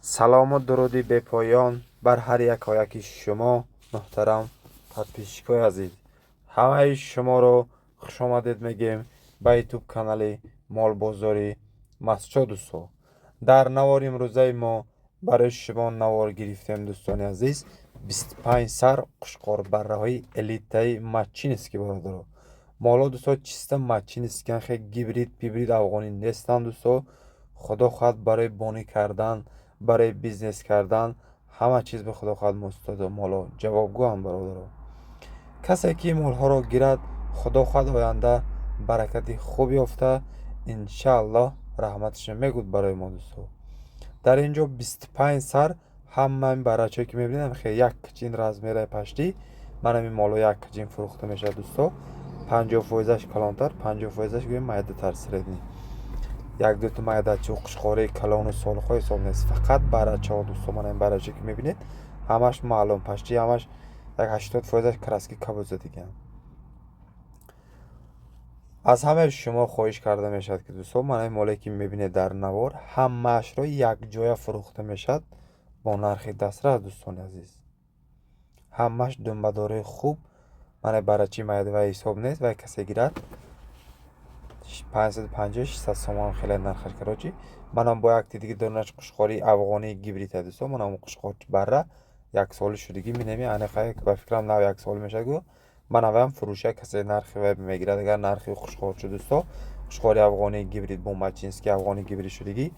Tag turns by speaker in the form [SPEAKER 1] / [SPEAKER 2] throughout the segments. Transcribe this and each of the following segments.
[SPEAKER 1] سلام و درودی به پایان بر هر یکی شما محترم подписчикای عزیز. همه شما رو خوش آمدید میگیم به یوتیوب کانال مال بازاری مسجد دوستان. در نوار امروزه ما برای شما نوار گرفتیم دوستان عزیز. 25 سر قشقار بره های الیتای ماچین است که برادر مالا دوستان چیستا ماچین است که خیلی گیبرید افغانی نیستن دوستان. خدا خواهد برای بانی کردن برای بیزنس کردن همه چیز به خدا خواهد مستعد و مالا جوابگو هم برادر. کسی که مال ها را گیرد خدا خواهد آینده برکتی خوب یافته انشاءالله رحمتش میگود برای ما دوستو. در اینجا 25 سر همه این برچه که میبینیم خیلی یک کچین رزمیره پشتی من این مالا یک کچین فروخته میشه دوستو. 50% کلانتر 50% گویم مایده تر سردنی یک دو تا مایده چو قشقاره کلان و سالخواه حساب نیست. فقط برچه ها دوستو من این برچه که میبینید همش معلوم پشتی همش یک 80% کرسکی کبوزه دیگه. از همه شما خواهش کرده میشد که دوستان من این مالی که میبینید در نوار همش را یک جای فروخته میشد با نرخ دسترس دوستان عزیز. همش دنبداره خوب من برچه مایده و حساب نیست و کسی گیرد 550 600 سومان خیلی نرخش کراچی. منم با یک دیگه دونش قشقاری افغانی گیبریت دوستان منم قشقار بره یک سال شدگی مینمی انقای که به فکرم نو یک سال میشه گو من هم فروشه کسی نرخی و میگیرد اگر نرخی قشقار شد دوستان قشقاری افغانی گیبرید با ماچینسکی افغانی گیبری شدگی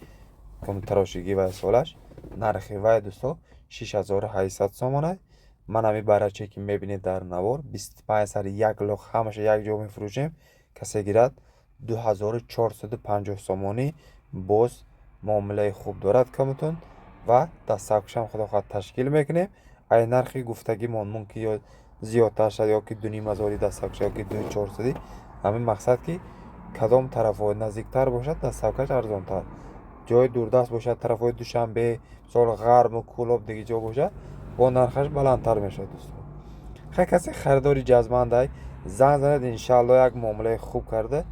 [SPEAKER 1] کم تراشگی و سالش نرخی و دوستان 6800 سومانه. من همی برچه که میبینید در نوار 25 سر یک لخ همش یک جا میفروشیم کسی گیرد 2450 سومانی باز معامله خوب دارد کمتون و دستکشم خدا خواهد تشکیل میکنیم. ای نرخی گفتگی مون که یا زیادتر شد یا که 2500 دستکش یا که 2400 همین مقصد که کدام طرف های نزدیکتر باشد دستکش ارزانتر جای دوردست باشد طرف های دوشنبه سال غرب و کولاب دیگه جا باشد با نرخش بلندتر میشد دوستان. خیلی کسی خریداری جذبنده زنگ زند انشالله یک معامله خوب کرده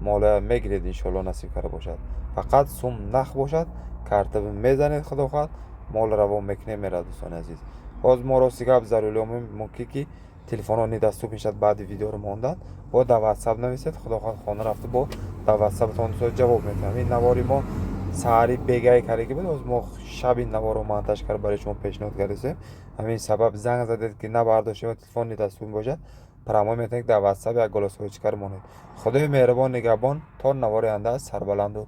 [SPEAKER 1] مال میگیرید انشالله نصیب کرده باشد. فقط سوم نخ باشد کارت میزنید خدا خواهد مال روان میکنه میره دوستان عزیز. باز ما را سیگاب ضروری ممکن که تلفن ها دستو میشد بعد ویدیو رو ماندن با در واتساپ نویسید خدا خواهد خانه رفته با در واتساپ تون جواب میتونم. این نواری ما سحری بگای کاری که بود از ما شب این نوار رو مانتاژ کرد برای شما پیشنهاد کردیم همین سبب زنگ زدید که نبرداشته و تلفن دستون باشد پرما میتونید در واتساپ یک گل سویچ کار مونید. خدای مهربان نگهبان تا نوار آینده سربلند و